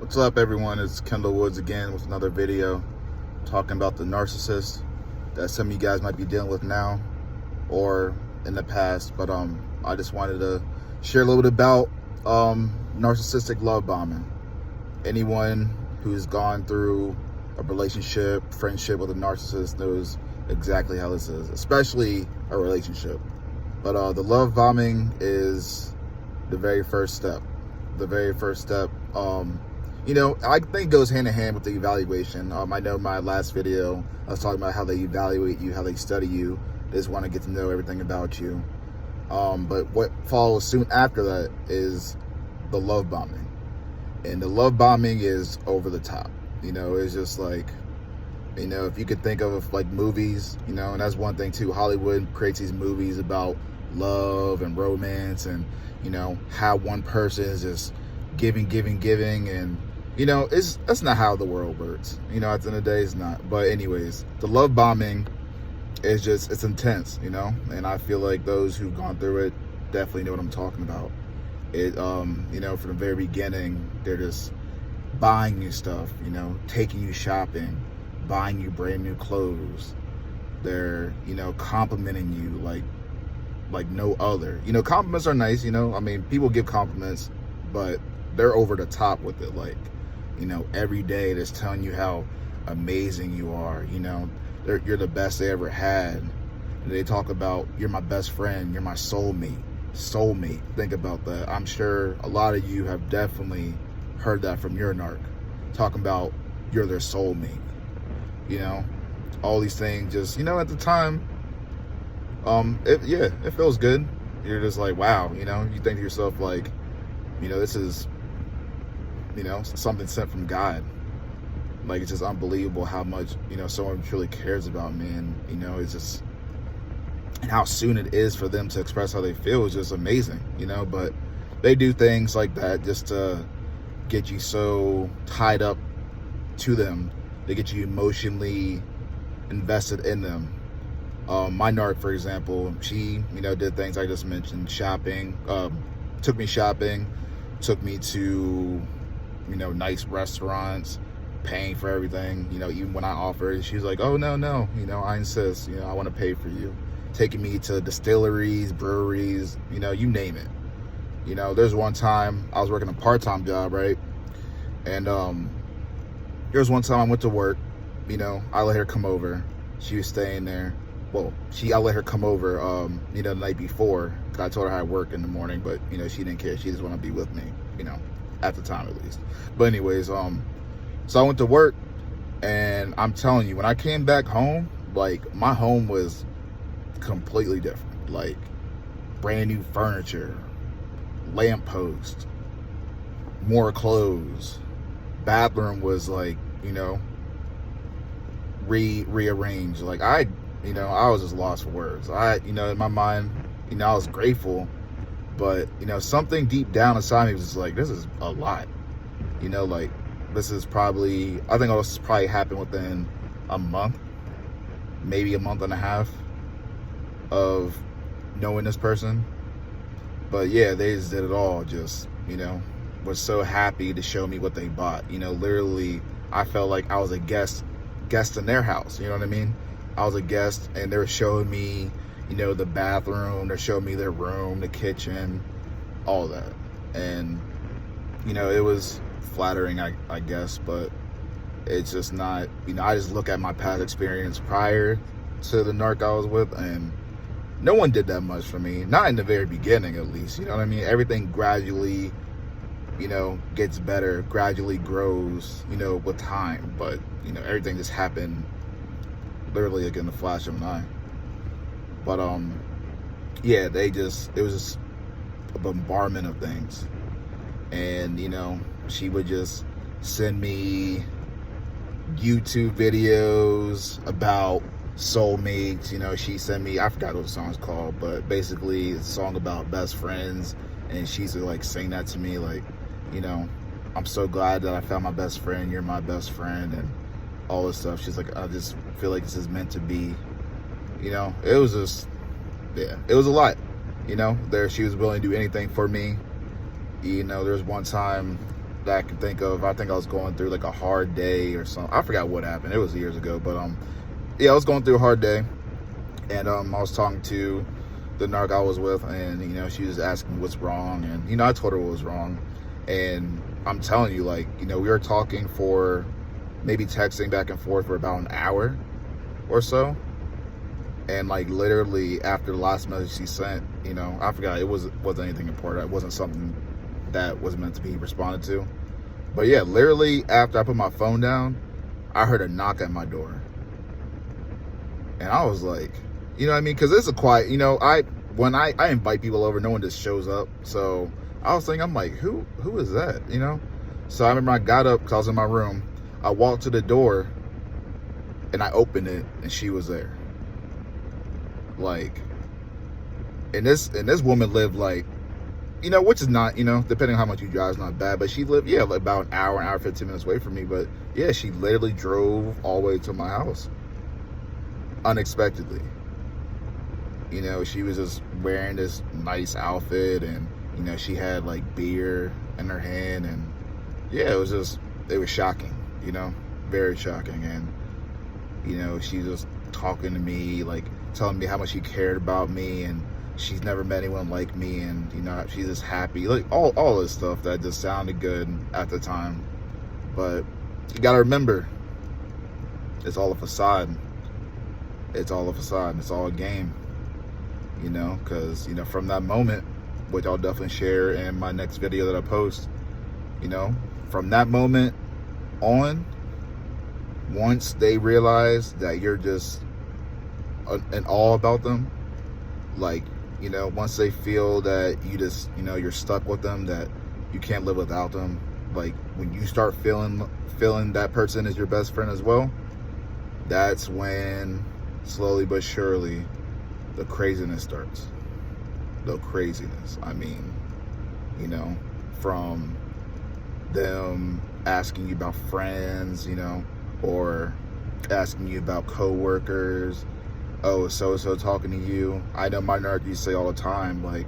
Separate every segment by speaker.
Speaker 1: What's up, everyone? It's Kendall Woods again with another video talking about the narcissist that some of you guys might be dealing with now or in the past. But I just wanted to share a little bit about narcissistic love bombing. Anyone who's gone through a relationship, friendship with a narcissist knows exactly how this is, especially a relationship. But the love bombing is the very first step. The very first step. I think goes hand in hand with the evaluation. I know my last video, I was talking about how they evaluate you, how they study you. They just want to get to know everything about you. But what follows soon after that is the love bombing. And the love bombing is over the top. It's just like, if you could think of like movies, and that's one thing too. Hollywood creates these movies about love and romance and, how one person is just giving, and that's not how the world works. At the end of the day, it's not. But anyways, the love bombing is it's intense, and I feel like those who've gone through it definitely know what I'm talking about. It, from the very beginning, they're just buying you stuff, taking you shopping, buying you brand new clothes. They're, complimenting you like no other. Compliments are nice, people give compliments, but they're over the top with it. Like, every day they're telling you how amazing you are. You're the best they ever had. And they talk about, you're my best friend, you're my soulmate. Think about that. I'm sure a lot of you have definitely heard that from your narc, talking about you're their soulmate. All these things just, at the time, it feels good. You're just like, wow, you think to yourself like, this is, something sent from God. Like, it's just unbelievable how much, someone truly cares about me. And, it's just, and how soon it is for them to express how they feel is just amazing, but they do things like that just to get you so tied up to them. They get you emotionally invested in them. My narc, for example, she, did things I just mentioned, shopping, took me shopping, took me to, nice restaurants, paying for everything, even when I offered, she was like, oh, no, I insist, I want to pay for you. Taking me to distilleries, breweries, you name it. There's one time I was working a part-time job, right? And there was one time I went to work, I let her come over. She was staying there. Well, I let her come over, the night before, because I told her I work in the morning, but, she didn't care. She just wanted to be with me, at the time at least. But anyways, so I went to work, and I'm telling you, when I came back home, like, my home was completely different. Like, brand new furniture, lamppost, more clothes. Bathroom was like, rearranged. Like, I was just lost for words. In my mind, I was grateful, but, something deep down inside me was just like, this is a lot. Like, this is probably, I think this probably happened within a month, maybe a month and a half of knowing this person. But yeah, they just did it all. Just, was so happy to show me what they bought. Literally, I felt like I was a guest in their house. You know what I mean? I was a guest, and they were showing me, the bathroom. They're showing me their room, the kitchen, all that. And, it was flattering, I guess, but it's just not, I just look at my past experience prior to the narc I was with, and no one did that much for me. Not in the very beginning, at least. You know what I mean? Everything gradually, gets better, gradually grows, with time. But, everything just happened literally like in the flash of an eye. But, yeah, it was just a bombardment of things. And, she would just send me YouTube videos about soulmates. She sent me, I forgot what the song's called, but basically it's a song about best friends, and she's like sing that to me, like, I'm so glad that I found my best friend, you're my best friend, and all this stuff. She's like, I just feel like this is meant to be. It was just, yeah, it was a lot. She was willing to do anything for me. There was one time that I can think of. I think I was going through like a hard day or something. I forgot what happened. It was years ago, but yeah, I was going through a hard day, and I was talking to the narc I was with, and she was asking what's wrong, and I told her what was wrong, and I'm telling you, like, we were talking for maybe texting back and forth for about an hour or so, and like literally after the last message she sent, I forgot, it wasn't anything important. It wasn't something that was meant to be responded to. But yeah, literally after I put my phone down, I heard a knock at my door. And I was like, you know what I mean? Because it's a quiet, when I invite people over, no one just shows up. So I was thinking, I'm like, who is that, So I remember I got up because I was in my room. I walked to the door and I opened it and she was there. Like, and this woman lived like, which is not, depending on how much you drive, is not bad. But she lived, like about an hour 15 minutes away from me. But yeah, she literally drove all the way to my house unexpectedly. She was just wearing this nice outfit, and she had like beer in her hand, and yeah, it was shocking, very shocking. And she was just talking to me, like telling me how much she cared about me, and she's never met anyone like me, and she's just happy, like all this stuff that just sounded good at the time. But you gotta remember, it's all a facade. It's all a facade. It's all a game. Because from that moment, which I'll definitely share in my next video that I post, from that moment on, once they realize that you're just in awe about them, like, once they feel that you just, you're stuck with them, that you can't live without them, like when you start feeling that person is your best friend as well, that's when slowly but surely the craziness starts. The craziness. I mean, from them asking you about friends, or asking you about coworkers. Oh, so talking to you. I know my narc used to say all the time, like,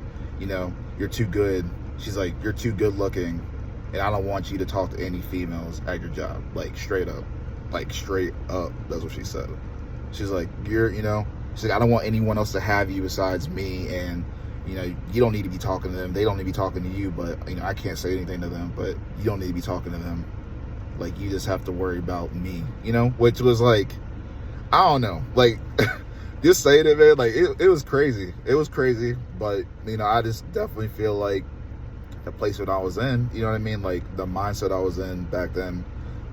Speaker 1: you're too good. She's like, you're too good looking, and I don't want you to talk to any females at your job. Like, straight up. Like, straight up. That's what she said. She's like, she's like, I don't want anyone else to have you besides me, and you don't need to be talking to them. They don't need to be talking to you, but I can't say anything to them, but you don't need to be talking to them. Like, you just have to worry about me, which was like, I don't know, like, just saying it, man, like, it was crazy. It was crazy, but, I just definitely feel like the place that I was in, you know what I mean? Like, the mindset I was in back then,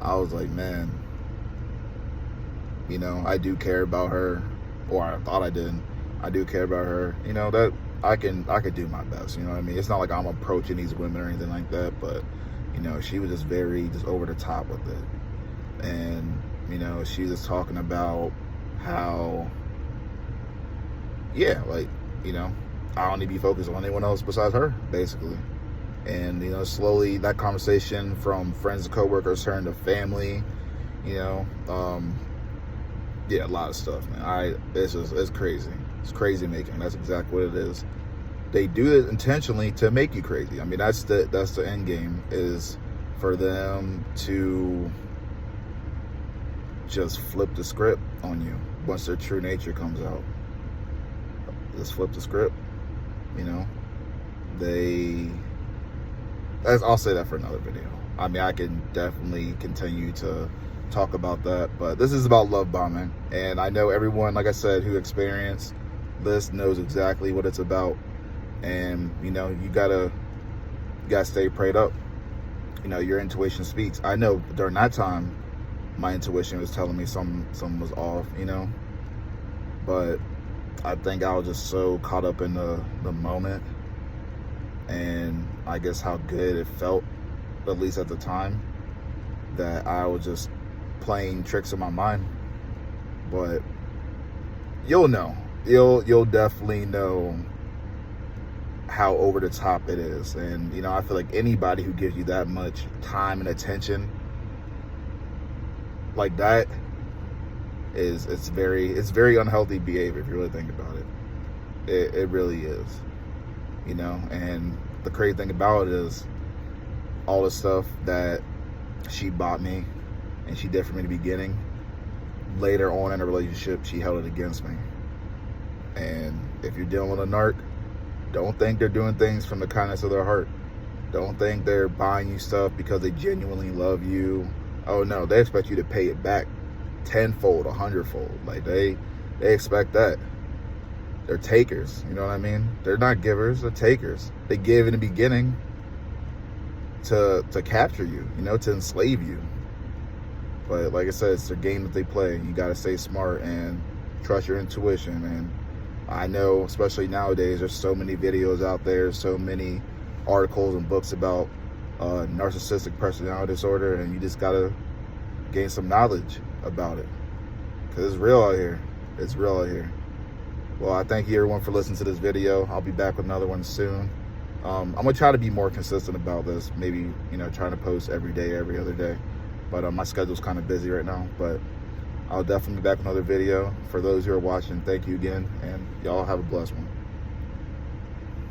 Speaker 1: I was like, man, I do care about her, or I thought I did. I do care about her, that I could do my best, you know what I mean? It's not like I'm approaching these women or anything like that, but, she was just very, just over the top with it. And, she was talking about how, yeah, like, I don't need to be focused on anyone else besides her, basically. And, slowly that conversation from friends and coworkers turned to family, yeah, a lot of stuff, man. It's crazy. It's crazy making. That's exactly what it is. They do it intentionally to make you crazy. I mean, that's the end game, is for them to just flip the script on you once their true nature comes out. Just flip the script, I'll say that for another video. I mean, I can definitely continue to talk about that, but this is about love bombing, and I know everyone, like I said, who experienced this knows exactly what it's about. And you gotta stay prayed up. Your intuition speaks. I know during that time my intuition was telling me something was off, but I think I was just so caught up in the moment, and I guess how good it felt, at least at the time, that I was just playing tricks in my mind. But you'll know, you'll definitely know how over the top it is. And I feel like anybody who gives you that much time and attention like that it's very unhealthy behavior, if you really think about it. It really is. And the crazy thing about it is, all the stuff that she bought me and she did for me in the beginning, later on in a relationship, she held it against me. And if you're dealing with a narc, don't think they're doing things from the kindness of their heart. Don't think they're buying you stuff because they genuinely love you. Oh no, they expect you to pay it back tenfold, 100-fold. Like they expect that. They're takers, you know what I mean? They're not givers, they're takers. They give in the beginning to capture you, you know, to enslave you. But like I said, it's a game that they play. You gotta stay smart and trust your intuition. And I know, especially nowadays, there's so many videos out there, so many articles and books about narcissistic personality disorder, and you just gotta gain some knowledge about it, because it's real out here. It's real out here. Well, I thank you everyone for listening to this video. I'll be back with another one soon. I'm gonna try to be more consistent about this, maybe, you know, trying to post every day, every other day, but my schedule's kind of busy right now. But I'll definitely be back with another video. For those who are watching, thank you again, and y'all have a blessed one.